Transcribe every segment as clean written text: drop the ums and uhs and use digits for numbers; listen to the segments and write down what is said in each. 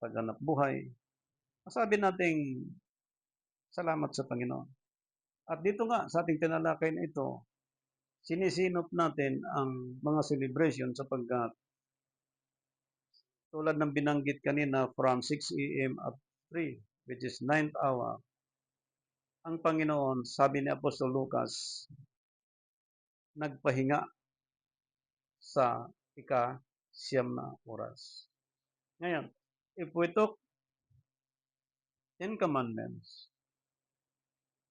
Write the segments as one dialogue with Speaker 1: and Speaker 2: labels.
Speaker 1: paghanap buhay, masabi nating salamat sa Panginoon. At dito nga sa ating tinalakay na ito, sinisinop natin ang mga celebration sapagkat tulad ng binanggit kanina from 6 a.m. up 3, which is 9th hour, ang Panginoon, sabi ni Apostol Lucas, nagpahinga sa ika-siyam na oras. Ngayon, if we took 10 commandments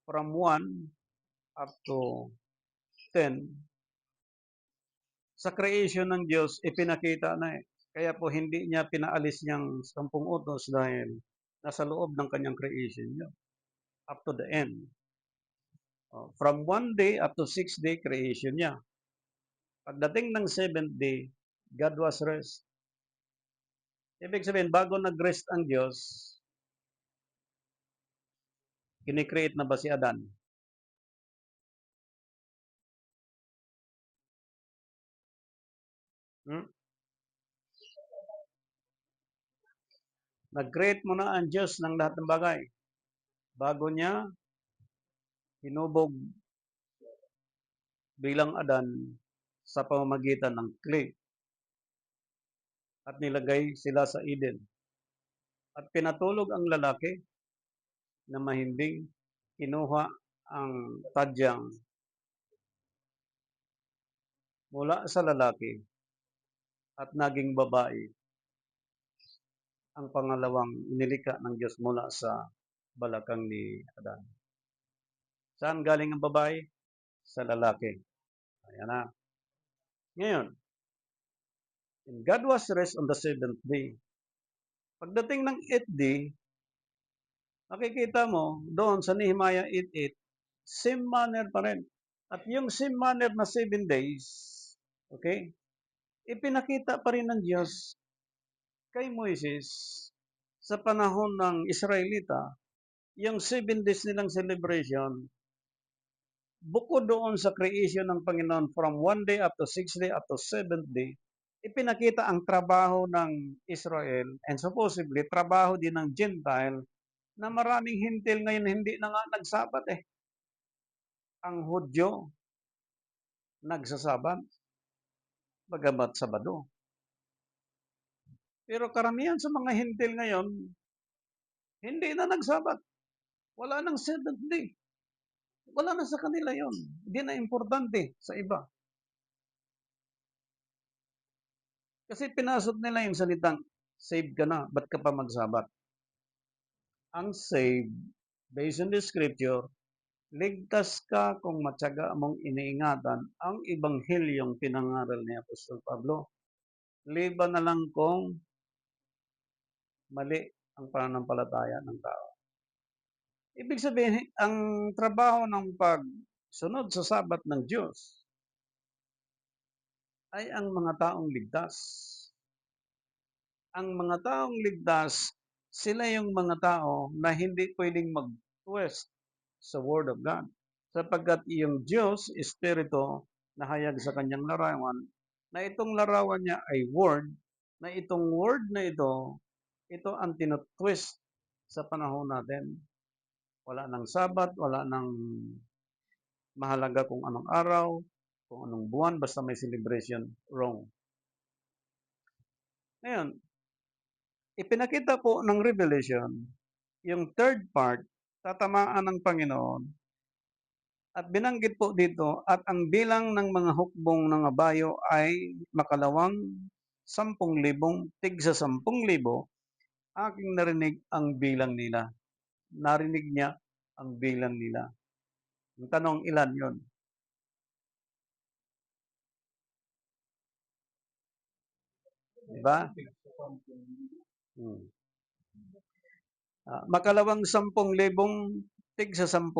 Speaker 1: from 1 up to 10, sa creation ng Diyos, ipinakita na eh. Kaya po hindi niya pinaalis niyang 10 utos dahil nasa loob ng kanyang creation yun. Up to the end. From 1 day up to 6 day creation niya. Pagdating ng 7th day, God was rest. Ibig sabihin, bago nag-rest ang Diyos, kinikreate na ba si Adan? Nag-create muna ang Diyos ng lahat ng bagay. Bago niya hinubog bilang Adan sa pamamagitan ng clay. At nilagay sila sa Eden. At pinatulog ang lalaki na mahimbing, kinuha ang tadyang mula sa lalaki at naging babae ang pangalawang nilikha ng Diyos mula sa balakang ni Adan. Saan galing ang babae? Sa lalaki. Ayan na. Ngayon, and God was rest on the 7th day. Pagdating ng 8th day, makikita mo doon sa Nehemiah 8:8, same manner pa rin. At yung same manner na 7 days, okay, ipinakita pa rin ng Diyos kay Moises sa panahon ng Israelita, yung 7 days nilang celebration, bukod doon sa creation ng Panginoon from 1 day up to 6 day up to 7th day, ipinakita ang trabaho ng Israel and supposedly trabaho din ng Gentile na maraming hintil ngayon hindi na nga nagsabat eh. Ang Hudyo nagsasabat bagamat Sabado. Pero karamihan sa mga hintil ngayon, hindi na nagsabat. Wala nang 7th day. Wala na sa kanila yon. Hindi na importante sa iba. Kasi pinasok nila yung salitang, save ka na, ba't ka pa magsabat? Ang save, based on the scripture, ligtas ka kung matyaga mong iniingatan ang ibanghelyong pinangaral ni Apostol Pablo. Liban na lang kung mali ang pananampalataya ng tao. Ibig sabihin, ang trabaho ng pagsunod sa sabat ng Diyos ay ang mga taong ligtas. Ang mga taong ligtas, sila yung mga tao na hindi pwedeng mag-twist sa Word of God. Sapagkat yung Diyos, Espiritu, na hayag sa kanyang larawan, na itong larawan niya ay Word, na itong Word na ito ang tinutwist sa panahon natin. Wala nang Sabat, wala nang mahalaga kung anong araw, kung anong buwan, basta may celebration, wrong. Ngayon, ipinakita po ng Revelation, yung third part, tatamaan ng Panginoon, at binanggit po dito, at ang bilang ng mga hukbong ng abayo ay makalawang 10,000, tig sa 10,000, aking narinig ang bilang nila. Narinig niya ang bilang nila. Ang tanong, ilan yon? Diba? Makalawang 10,000, tig sa 10,000,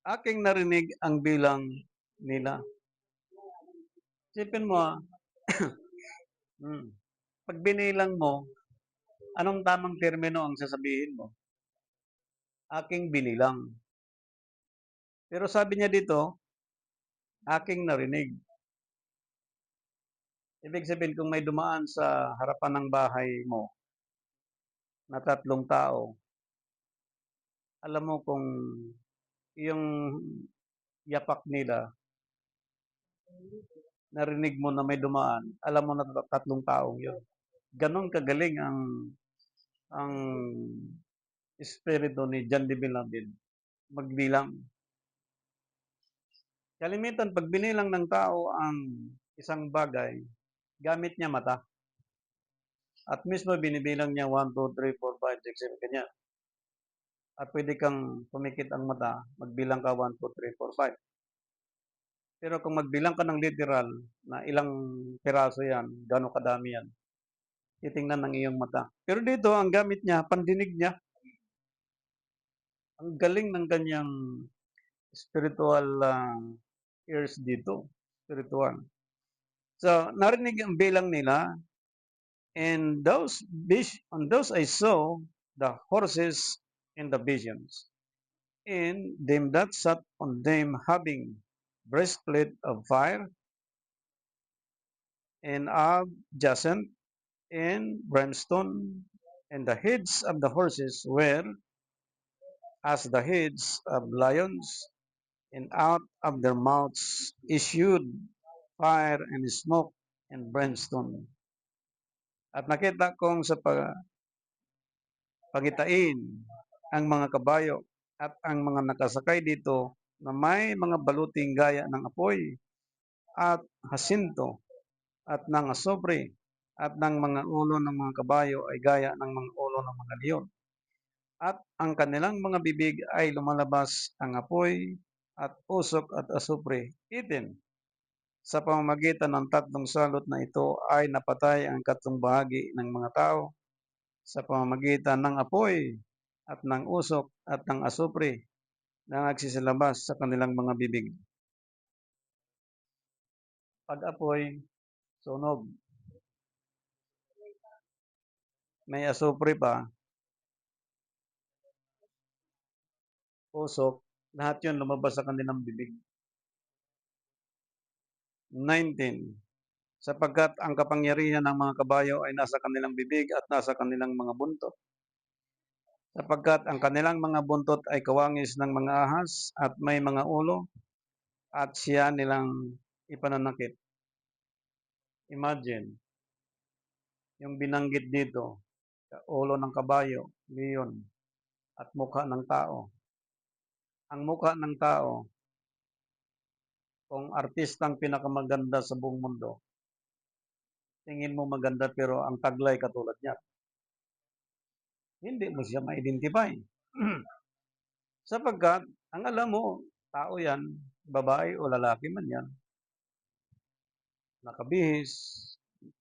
Speaker 1: aking narinig ang bilang nila. Sipin mo, pag binilang mo, anong tamang termino ang sasabihin mo? Aking binilang. Pero sabi niya dito, aking narinig. Ibig sabihin kung may dumaan sa harapan ng bahay mo na 3 tao, alam mo kung yung yapak nila, narinig mo na may dumaan, alam mo na 3 taong yun. Gano'n kagaling ang espiritu ni John D. Villamil magbilang. Kalimitan 'pag binilang ng tao ang isang bagay, gamit niya mata. At mismo binibilang niya 1, 2, 3, 4, 5, 6, 7, ganyan. At puwede kang pumikit ang mata, magbilang ka 1, 2, 3, 4, 5. Pero kung magbilang ka ng literal na ilang piraso 'yan, gaano kadami 'yan, titingnan ng iyong mata. Pero dito ang gamit niya, pandinig niya. Ang galing ng kaniyang spiritual, ears dito, spiritual. So, narinig ang bilang nila, and on those I saw the horses in the visions, and them that sat on them having breastplate of fire, and of jacinth, and brimstone, and the heads of the horses were as the heads of lions, and out of their mouths issued fire and smoke and brimstone. At nakita kong sa pagitain ang mga kabayo at ang mga nakasakay dito na may mga baluting gaya ng apoy at hasinto at ng asupre, at ng mga ulo ng mga kabayo ay gaya ng mga ulo ng mga leon. At ang kanilang mga bibig ay lumalabas ang apoy at usok at asupre. 18. Sa pamamagitan ng 3 salot na ito ay napatay ang 3 bahagi ng mga tao sa pamamagitan ng apoy at ng usok at ng asupre na nagsisilabas sa kanilang mga bibig. Pag-apoy, sunog. May asupre pa, usok, lahat yun lumabas sa kanilang bibig. 19. Sapagkat ang kapangyarihan ng mga kabayo ay nasa kanilang bibig at nasa kanilang mga buntot. Sapagkat ang kanilang mga buntot ay kawangis ng mga ahas at may mga ulo, at siya nilang ipananakit. Imagine, yung binanggit dito, ulo ng kabayo, leon, at mukha ng tao. Ang mukha ng tao, kung artistang pinakamaganda sa buong mundo, tingin mo maganda pero ang taglay katulad niya, hindi mo siya ma-identify. Sapagkat, ang alam mo, tao yan, babae o lalaki man yan, nakabihis,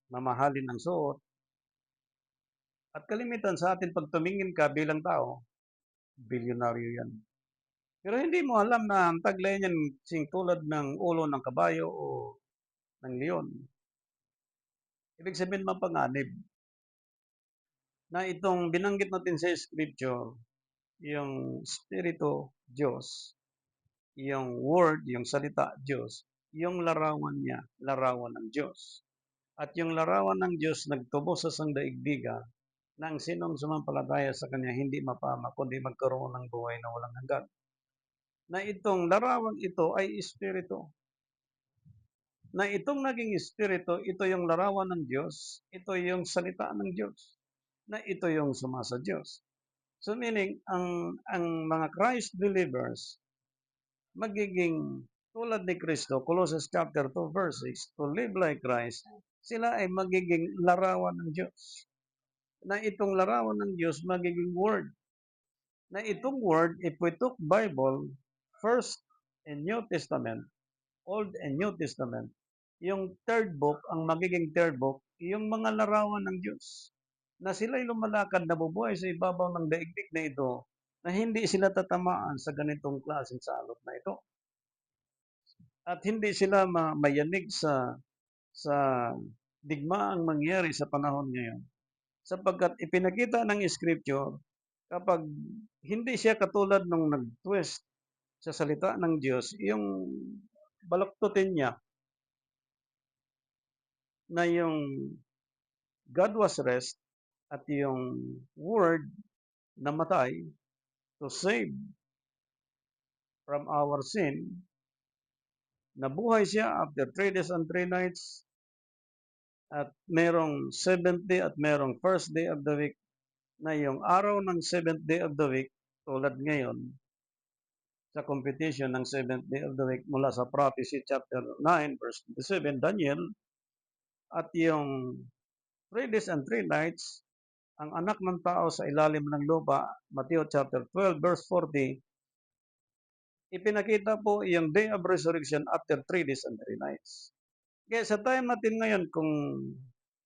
Speaker 1: mamahalin ang suot, at kalimitan sa atin pag tumingin ka bilang tao, bilyonaryo yan. Pero hindi mo alam na ang taglay niyan sing tulad ng ulo ng kabayo o ng leon. Ibig sabihin mapanganib. Na itong binanggit natin sa scripture, yung Espiritu Diyos, yung word, yung salita Diyos, yung larawan niya, larawan ng Diyos. At yung larawan ng Diyos nagtubo sa sangdaigdigan na ang sinong sumampalataya sa Kanya hindi mapama, kundi magkaroon ng buhay na walang hanggan. Na itong larawan ito ay Espiritu. Na itong naging Espiritu, ito yung larawan ng Diyos, ito yung salita ng Diyos, na ito yung sumasa Diyos. So meaning, ang mga Christ believers, magiging tulad ni Kristo, Colossians chapter 2 verse 6, to live like Christ, sila ay magiging larawan ng Diyos. Na itong larawan ng Diyos magiging word. Na itong word, if we took Bible, First and New Testament, Old and New Testament, yung third book, ang magiging third book, yung mga larawan ng Diyos. Na sila'y lumalakad, nabubuhay sa ibabaw ng daigdig na ito, na hindi sila tatamaan sa ganitong klaseng salot na ito. At hindi sila mayanig sa digmaang mangyari sa panahon ngayon. Sapagkat ipinakita ng Scripture, kapag hindi siya katulad nung nag-twist sa salita ng Diyos, yung baluktutin niya, na yung God was rest at yung Word namatay to save from our sin. Nabuhay siya after 3 days and 3 nights at merong 7th day at merong first day of the week na yung araw ng 7th day of the week tulad ngayon sa competition ng 7th day of the week mula sa Prophecy chapter 9 verse 27 Daniel at yung 3 days and 3 nights ang anak ng tao sa ilalim ng lupa Matthew chapter 12 verse 40 ipinakita po yung day of resurrection after 3 days and 3 nights. Kaya sa time natin ngayon kung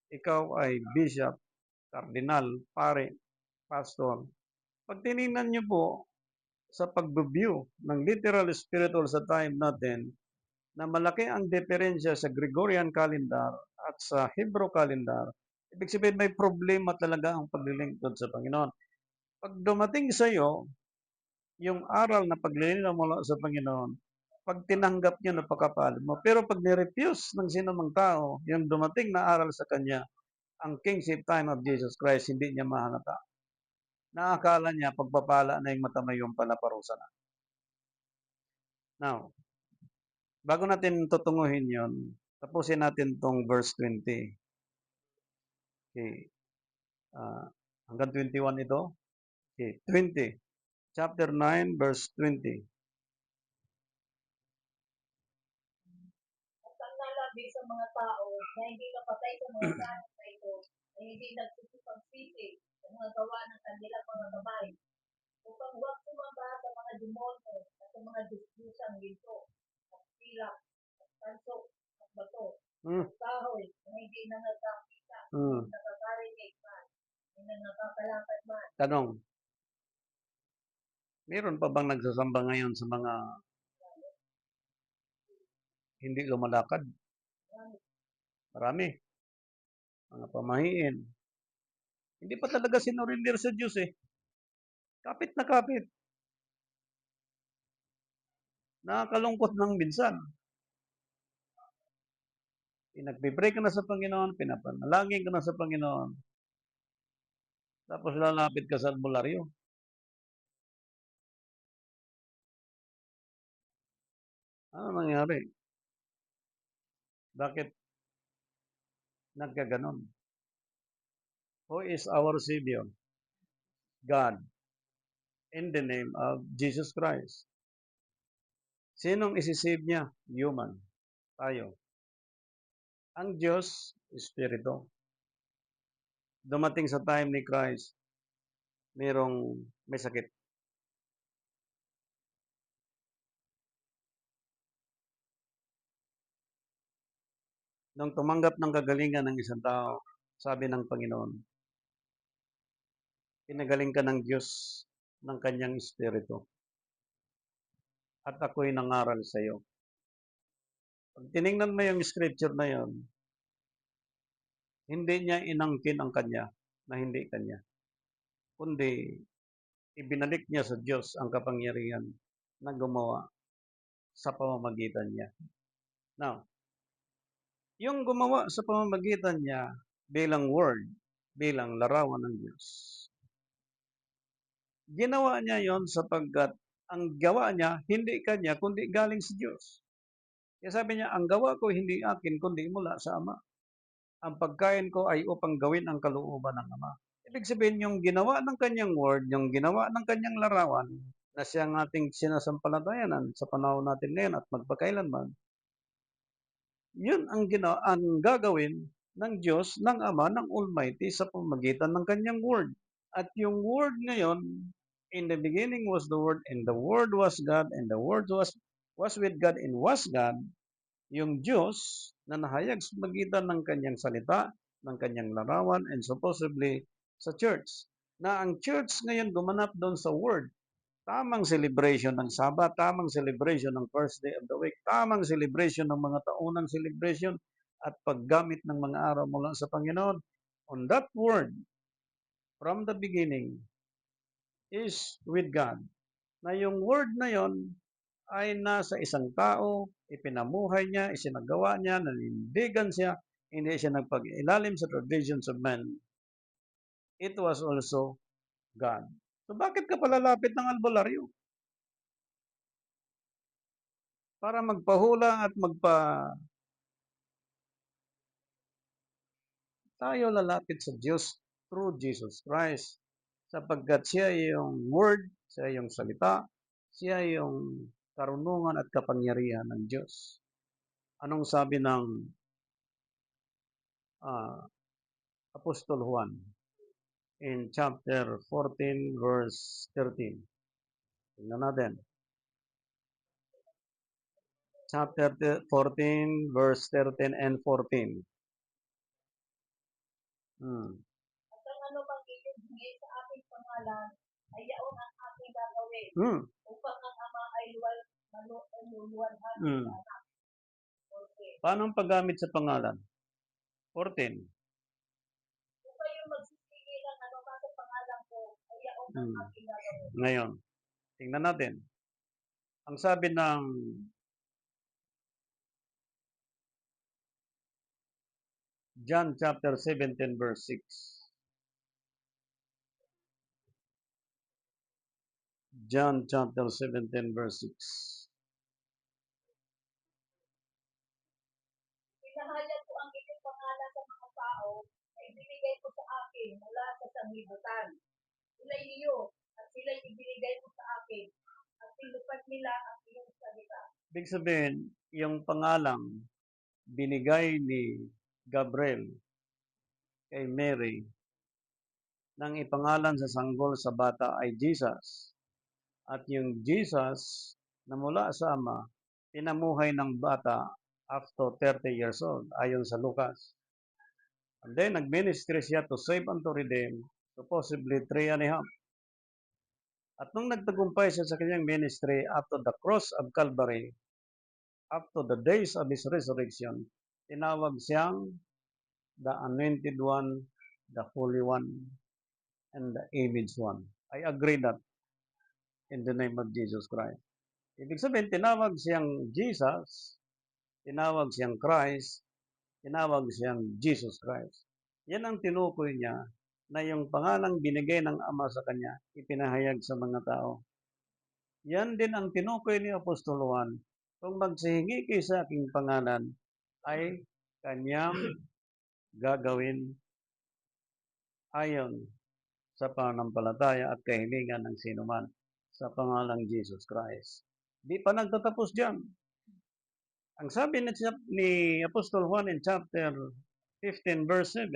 Speaker 1: ikaw ay bishop, cardinal, pare, pastor, pag tinignan niyo po sa pag-view ng literal spiritual sa time natin, na malaki ang diferensya sa Gregorian calendar at sa Hebrew calendar, ibig sabihin may problema talaga ang paglilingkod sa Panginoon. Pag dumating sa iyo, yung aral na paglilingkod mula sa Panginoon, pag tinanggap niyo, napakapalad mo. Pero pag nirefuse ng sinumang tao, yung dumating na aral sa kanya, ang kingship time of Jesus Christ, hindi niya mahalata. Naakala niya, pagpapala na yung matamayong pala parusa na. Now, bago natin tutunguhin yon, tapusin natin tong verse 20. Okay. Hanggang 21 ito? Okay, 20. Chapter 9, verse 20.
Speaker 2: At ang nalabi sa mga tao na hindi napatay sa mga gamit na ito, na hindi nagsipagsisig sa mga gawa ng kanilang mga kamay, upang huwag sumamba sa mga demonyo at sa mga diskusang ginto, at pilak, at tansok, at bato, at kahoy, na hindi nakakita, nakakarinig man, hindi nakakalakad man.
Speaker 1: Tanong, meron pa bang nagsasamba ngayon sa mga hindi lumalakad? Marami. Mga pamahiin. Hindi pa talaga sinurinder sa Diyos eh. Kapit na kapit. Nakakalungkot ng minsan. Pinagpipray ka na sa Panginoon, pinapanalangin ka na sa Panginoon, tapos lalapit ka sa albularyo. Ano nangyari? Bakit nagkaganon? Who is our Savior? God. In the name of Jesus Christ. Sinong isisave niya? Human. Tayo. Ang Diyos, Espiritu. Dumating sa time ni Christ, may sakit. Nung tumanggap ng kagalingan ng isang tao, sabi ng Panginoon, pinagaling ka ng Diyos ng kanyang Espiritu. At ako'y nangaral sa iyo. Pag tinignan mo yung scripture na yon, hindi niya inangkin ang kanya na hindi kanya. Kundi, ibinalik niya sa Diyos ang kapangyarihan na gumawa sa pamamagitan niya. Now, yung gumawa sa pamamagitan niya bilang word, bilang larawan ng Diyos. Ginawa niya yon sapagkat ang gawa niya, hindi kanya, kundi galing sa Diyos. Kaya sabi niya, ang gawa ko hindi akin, kundi mula sa Ama. Ang pagkain ko ay upang gawin ang kalooban ng Ama. Ibig sabihin, yung ginawa ng kanyang word, yung ginawa ng kanyang larawan, na siyang ating sinasampalatayanan sa panahon natin ngayon at magpakailanman, yun ang gagawin ng Diyos, ng Ama, ng Almighty sa pamamagitan ng kanyang word. At yung word ngayon, in the beginning was the word, and the word was God, and the word was with God, and was God, yung Diyos na nahayag sa magitan ng kanyang salita, ng kanyang larawan, and supposedly sa church. Na ang church ngayon gumanap doon sa word. Tamang celebration ng Sabat, tamang celebration ng first day of the week, tamang celebration ng mga taunang celebration at paggamit ng mga araw mula sa Panginoon. On that word, from the beginning, is with God. Na yung word na yon ay nasa isang tao, ipinamuhay niya, isinagawa niya, nanindigan siya, Hindi siya nagpag-ilalim sa traditions of men. It was also God. So bakit ka palalapit ng albularyo? Para magpahula at tayo lalapit sa Diyos through Jesus Christ. Sapagkat siya yung word, siya yung salita, siya yung karunungan at kapangyarihan ng Diyos. Anong sabi ng Apostol Juan in chapter 14 verse 13? Tingnan natin. Chapter 14 verse 13 and 14.
Speaker 2: At ang ano bang inyong hingin sa aking pangalan, ay yaon ang aking gagawin, upang ang Ama ay luwalhati sa anak. Okay.
Speaker 1: Paano ang paggamit sa pangalan? 14.
Speaker 2: Kung kayo magsisigi ng ano ba sa pangalan ko, ay yaon ang aking gagawin.
Speaker 1: Ngayon, tingnan natin. Ang sabi ng John chapter 17 verse 6. John chapter 17 verse 6.
Speaker 2: Pinahayag ko ang inyong pangalan sa mga tao na ibinigay ko sa akin mula sa sanglibutan. Sila'y iyo at sila'y ibinigay mo sa akin at tinupad nila ang iyong salita.
Speaker 1: Ibig sabihin, yung pangalang binigay ni Gabriel kay Mary nang ipangalan sa sanggol sa bata ay Jesus. At yung Jesus na mula sa Ama, pinamuhay ng bata after 30 years old, ayon sa Lucas. And then, nag-ministry siya to save and to redeem, so possibly 3.5. At nung nagtagumpay siya sa kanyang ministry after the cross of Calvary, after the days of His resurrection, tinawag siyang the Anointed One, the Holy One, and the Image One. I agree that in the name of Jesus Christ. Ibig sabihin, tinawag siyang Jesus, tinawag siyang Christ, tinawag siyang Jesus Christ. Yan ang tinukoy niya na yung pangalang binigay ng Ama sa kanya, ipinahayag sa mga tao. Yan din ang tinukoy ni Apostol Juan. Kung magsihingi kayo sa aking pangalan, ay kanyang gagawin ayon sa pananampalataya at kahilingan ng sinuman sa pangalang Jesus Christ. Di pa nagtatapos diyan. Ang sabi ni Apostol Juan in chapter 15 verse 7,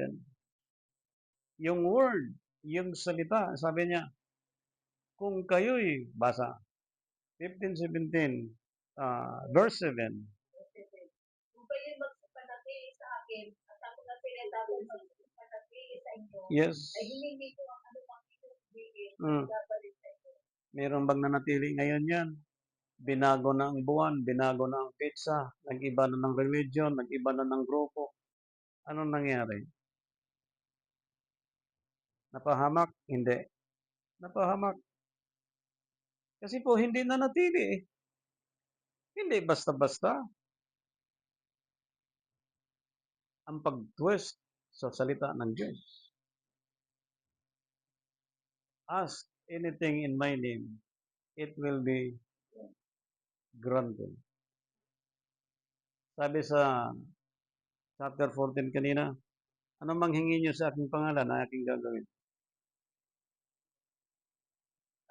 Speaker 1: yung word, yung salita, sabi niya, kung kayo'y basa, 15:17, verse 7.
Speaker 2: Kung kayo'y magpanatili sa akin at ako na pinatawag magpanatili sa inyo,
Speaker 1: Yes.
Speaker 2: ay hindi ko ang anumang inyong bigay babalik sa inyo.
Speaker 1: Meron bang nanatili ngayon yan? Binago na ang buwan, binago na ang pizza, nag-iba na ng religion, nag-iba na ng grupo. Anong nangyari? Napahamak? Hindi. Napahamak. Kasi po, hindi nanatili eh. Hindi basta-basta ang pag-twist sa salita ng Diyos. Ask anything in my name, it will be granted. Sabi sa chapter 14 kanina, ano manghingi nyo sa aking pangalan na aking gagawin?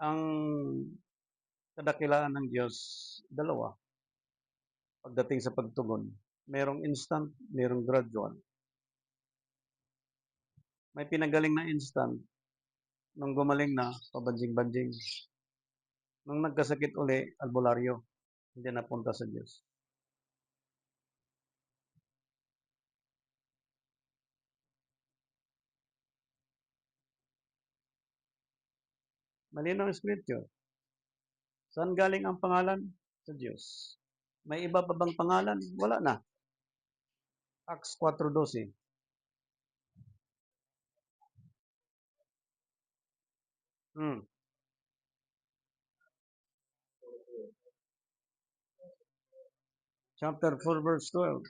Speaker 1: Ang kadakilaan ng Diyos, dalawa. Pagdating sa pagtugon, merong instant, merong gradual. May pinagaling na instant, nung gumaling na, pabanjing-banjing. Nung nagkasakit uli, albularyo, hindi napunta sa Diyos. Malinaw ang scripture. Saan galing ang pangalan? Sa Diyos. May iba pa bang pangalan? Wala na. Acts 4:12. Chapter 4 verse 12.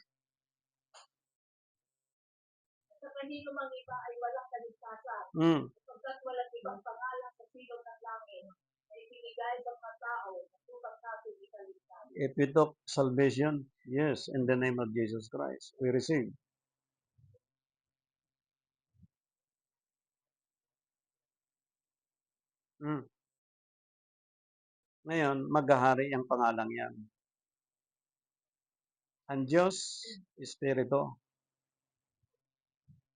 Speaker 2: kanino mang iba ay walang kaligtasan.
Speaker 1: Mm.
Speaker 2: Sapagkat walang ibang pangalan sa silong ng langit na ibinigay sa mga tao upang natin ikaligtas.
Speaker 1: If we talk salvation, yes, in the name of Jesus Christ, we receive. Mm. Ngayon, maghahari ang pangalang yan. Ang Diyos, Espiritu,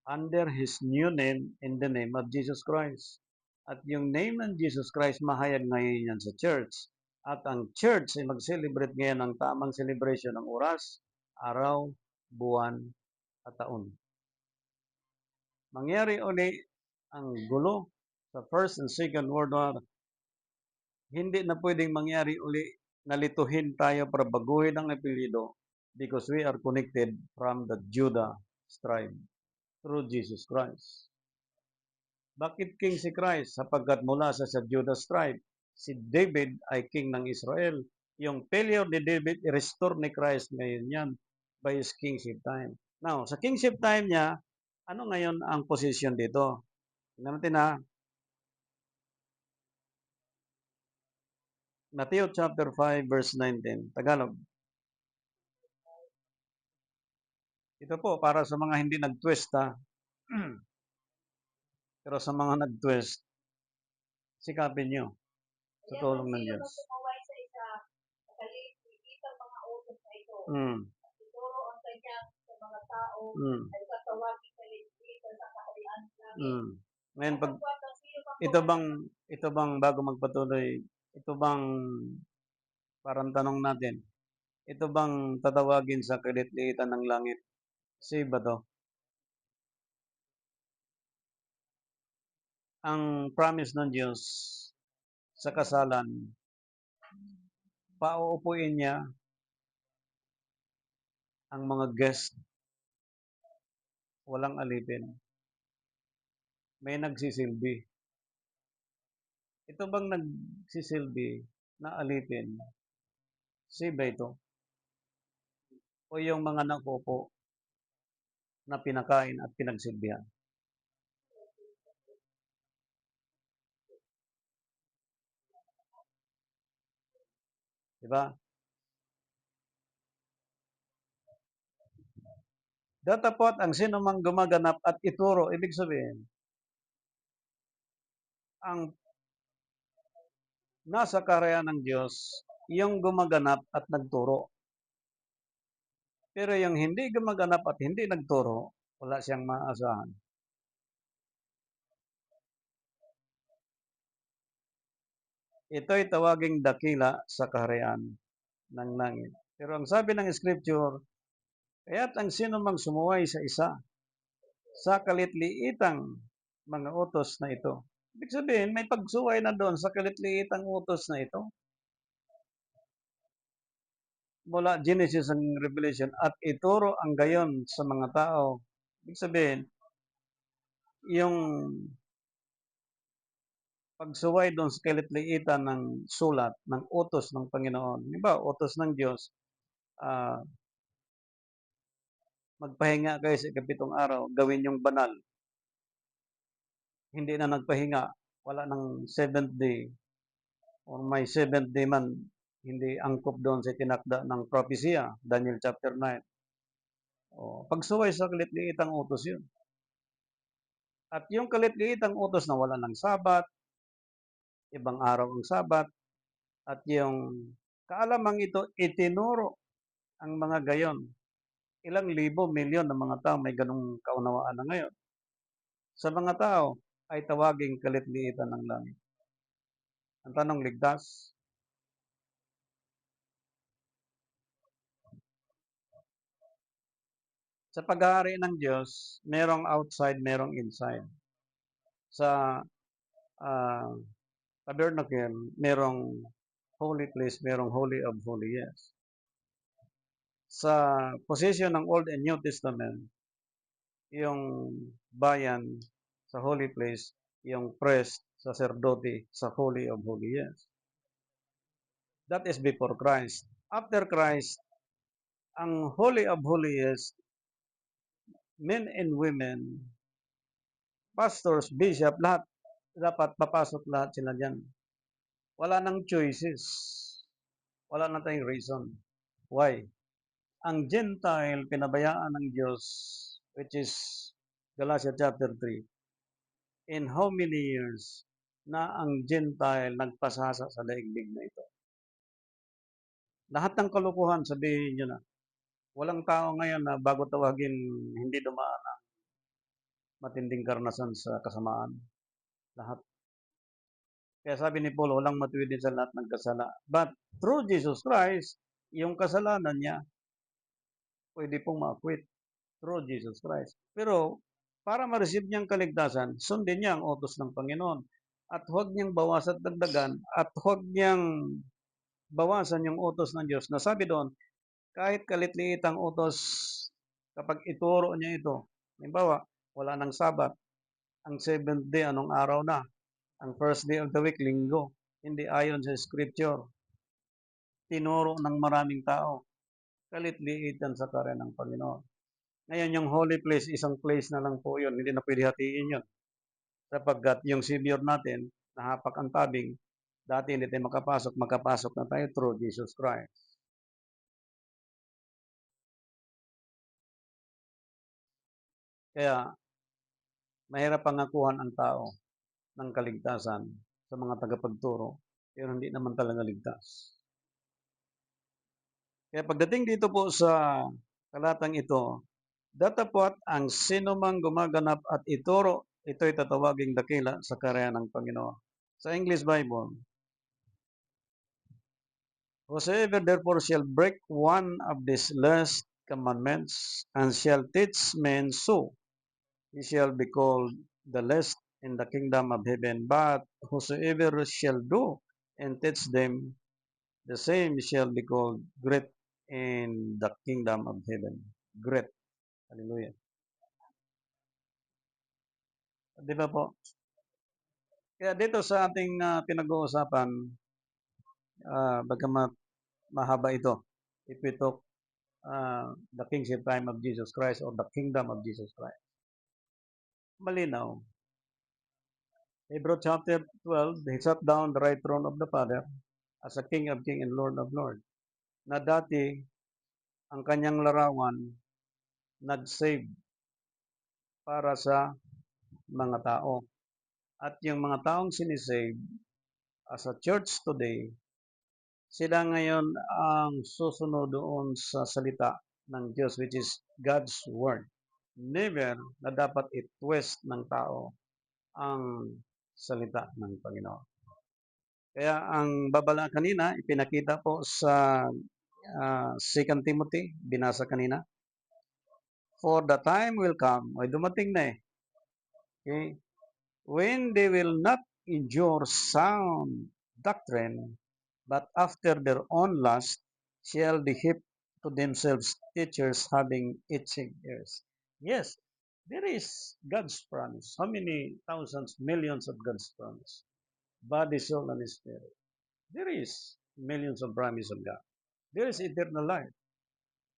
Speaker 1: under His new name in the name of Jesus Christ. At yung name ng Jesus Christ, mahayag ngayon yan sa church. At ang church ay mag-celebrate ngayon ng tamang celebration ng oras, araw, buwan, at taon. Mangyari uli ang gulo sa First and Second World War. Hindi na pwedeng mangyari uli na lituhin tayo para baguhin ang apelyido because we are connected from the Judah tribe through Jesus Christ. Bakit king si Christ? Sapagkat mula sa Judah tribe, si David ay king ng Israel. Yung failure ni David, i-restore ni Christ ngayon yan by his kingship time. Now, sa kingship time niya, ano ngayon ang position dito? Tingnan natin na, Matthew chapter 5 verse 19, Tagalog. Ito po, para sa mga hindi nag-twist ha. Pero sa mga nag-twist, sikapin nyo. Sa
Speaker 2: Kaya
Speaker 1: tulong
Speaker 2: kung
Speaker 1: ng
Speaker 2: sino
Speaker 1: Diyos.
Speaker 2: man sumaway sa isa, nakaligtas ang mga utos na ito.
Speaker 1: Mm.
Speaker 2: At ituro ang kanya sa mga tao
Speaker 1: Mm.
Speaker 2: ay katawagin kaligtasan sa kaharian ng langit.
Speaker 1: Mm. Ngayon, pag,
Speaker 2: Sapagkat ang sino mang
Speaker 1: ito bang bago magpatuloy, ito bang, parang tanong natin, ito bang tatawagin sa kalit-liitan ng langit? Si ba to? Ang promise ng Diyos sa kasalan, pauupuin niya ang mga guest, walang alipin. May nagsisilbi. Ito bang nagsisilbi na alipin? Si ba ito? O yung mga nakupo na pinakain at pinagsilbihan? Diba? Datapot ang sino mang gumaganap at ituro, ibig sabihin, ang nasa karaya ng Diyos, yung gumaganap at nagturo. Pero yung hindi gumaganap at hindi nagturo, wala siyang maasahan. Ito'y tawaging dakila sa kaharian ng langit. Pero ang sabi ng Scripture, kaya't ang sino mang sumuway sa isa, sa kalitliitang mga utos na ito. Ibig sabihin, may pagsuway na doon sa kalitliitang utos na ito. Mula Genesis ang Revelation at ituro ang gayon sa mga tao. Ibig sabihin, yung pagsuway doon sa kalitliitan ng sulat, ng utos ng Panginoon. Diba, utos ng Diyos, magpahinga kayo sa ikapitong araw, gawin yung banal. Hindi na nagpahinga, wala ng 7th day, or may 7th day man, hindi angkop doon sa tinakda ng propesya, Daniel chapter 9. O, pagsuway sa kalitliitang utos yun. At yung kalitliitang utos na wala ng sabat, ibang araw ang sabat, at yung kaalamang ito, itinuro ang mga gayon. Ilang libo, milyon ng mga tao may ganong kaunawaan na ngayon. Sa mga tao, ay tawaging kalitliitan ng langit. Ang tanong, ligtas? Sa paghahari ng Diyos, merong outside, merong inside. Sa tabernacle, merong holy place, merong holy of holies. Sa position ng Old and New Testament, yung bayan sa holy place, yung priest, sacerdote sa holy of holies. That is before Christ. After Christ, ang holy of holies, men and women pastors, bishop, lahat dapat papasok lahat sila diyan. Wala nang choices. Wala na tayong reason. Why? Ang Gentile pinabayaan ng Diyos, which is Galatians chapter 3. In how many years na ang Gentile nagpasasa sa daigdig na ito? Lahat ng kalokohan, sabihin nyo na. Walang tao ngayon na bago tawagin hindi dumaan ang matinding karanasan sa kasamaan. Lahat. Kaya sabi ni Paul, walang matuwid sa lahat ng kasala. But through Jesus Christ, yung kasalanan niya, pwede pong ma-acquit through Jesus Christ. Pero, para ma-receive niyang kaligtasan, sundin niya ang utos ng Panginoon. At huwag niyang bawasan at dagdagan, at huwag niyang bawasan yung utos ng Diyos. Nasabi doon, kahit kalitliit ang utos, kapag ituro niya ito, halimbawa, wala nang Sabat, ang 7th day, anong araw na? Ang first day of the week, linggo. Hindi ayon sa scripture. Tinuro ng maraming tao. Kalitliitan sa karya ng Panginoon. Ngayon, yung holy place, isang place na lang po yun. Hindi na pwede hatiin yun. Sapagkat yung Savior natin, nahapak ang tabing, dati hindi tayo makapasok na tayo through Jesus Christ. Kaya, mahirap pangakuhan ang tao ng kaligtasan sa mga tagapagturo, pero hindi naman talaga ligtas. Kaya pagdating dito po sa talatang ito, datapwat ang sinumang gumaganap at ituro, ito'y tatawaging dakila sa karya ng Panginoon. Sa English Bible, whosoever therefore shall break one of these last commandments and shall teach men so, he shall be called the least in the kingdom of heaven. But whosoever shall do and teach them, the same shall be called great in the kingdom of heaven. Great. Hallelujah. Di ba po? Kaya dito sa ating pinag-uusapan, bagamat mahaba ito, if we talk the kingship time of Jesus Christ or the kingdom of Jesus Christ. Malinaw. Hebrews chapter 12, he sat down the right throne of the Father as a King of Kings and Lord of Lords. Na dati, ang kanyang larawan, nag-save para sa mga tao. At yung mga taong sinisave, as a church today, sila ngayon ang susunod doon sa salita ng Diyos, which is God's Word. Never na dapat i-twist ng tao ang salita ng Panginoon. Kaya ang babala kanina, ipinakita po sa 2 Timothy, binasa kanina. For the time will come, ay dumating na eh. Okay? When they will not endure sound doctrine, but after their own lust shall they heap to themselves teachers having itching ears. Yes, there is God's promise. How many thousands, millions of God's promise? Body, soul, and spirit. There is millions of promise of God. There is eternal life,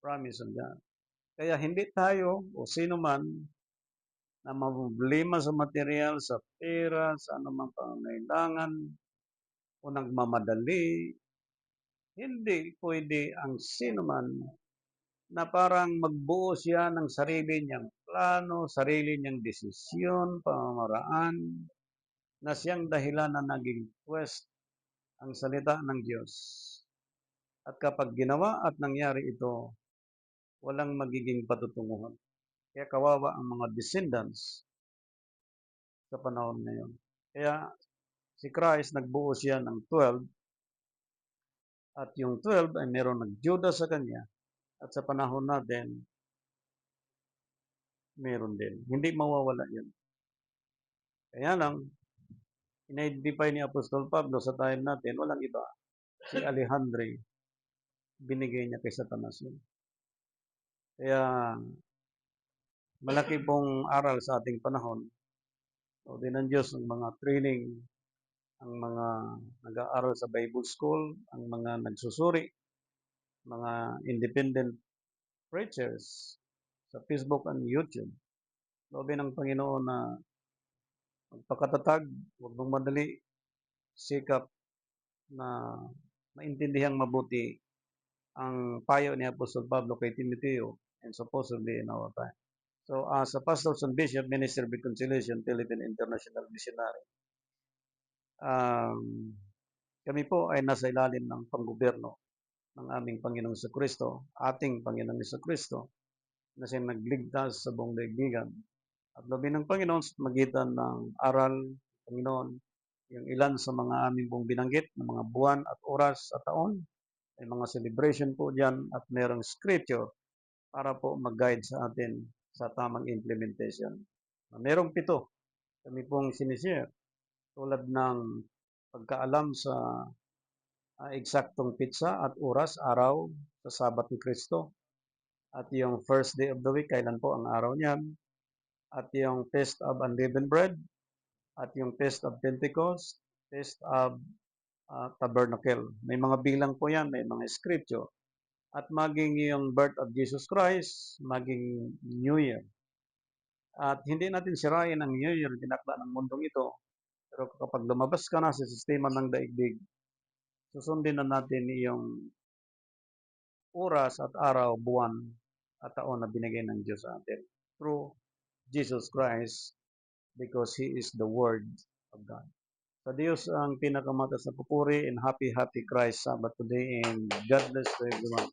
Speaker 1: promise of God. Kaya hindi tayo o sino man na maproblema sa material, sa pera, sa anumang pangangailangan, o nagmamadali, hindi pwede ang sino man na parang magbuo siya ng sarili niyang plano, sarili niyang desisyon, pamamaraan, na siyang dahilan na naging twist ang salita ng Diyos. At kapag ginawa at nangyari ito, walang magiging patutunguhan. Kaya kawawa ang mga descendants sa panahon ngayon. Kaya si Christ, nagbuo siya ng 12, at yung 12 ay meron nagjuda sa kanya, at sa panahon natin, meron din. Hindi mawawala yun. Kaya lang, in-identify ni Apostol Pablo sa time natin, walang iba. Si Alejandre, binigay niya kay Satanas yun. Kaya, malaki pong aral sa ating panahon. O din ng Diyos, ang mga training, ang mga nag-aaral sa Bible School, ang mga nagsusuri, mga independent preachers sa Facebook and YouTube. Lobe ng Panginoon na magpakatatag, huwag mong madali, sikap na maintindihang mabuti ang payo ni Apostol Pablo kay Timoteo and supposedly in our time. So, as a pastors and bishop, Minister of Reconciliation, Philippine International Missionary, um, kami po ay nasa ilalim ng panggobyerno ng aming Panginoong Jesucristo, ating Panginoong Jesucristo, na siyang nagligtas sa buong daigdigan. At labi ng Panginoon sa magitan ng aral, Panginoon, yung ilan sa mga aming pong binanggit ng mga buwan at oras sa taon, may mga celebration po dyan at merong scripture para po mag-guide sa atin sa tamang implementation. Merong 7 kami pong sinishare tulad ng pagkaalam sa eksaktong pitsa at oras, araw sa Sabat ni Kristo, at yung first day of the week, kailan po ang araw niyan, at yung Feast of Unleavened Bread, at yung Feast of Pentecost, Feast of Tabernacle. May mga bilang po yan, may mga scripture. At maging yung birth of Jesus Christ, maging New Year. At hindi natin sirain ang New Year, dinakda ng mundong ito. Pero kapag lumabas ka na sa sistema ng daigdig, susundin na natin yung oras at araw, buwan at taon na binigay ng Diyos sa atin through Jesus Christ because He is the Word of God. Sa Diyos ang pinakamataas na papuri and happy Christ Sabbath today and God bless to everyone.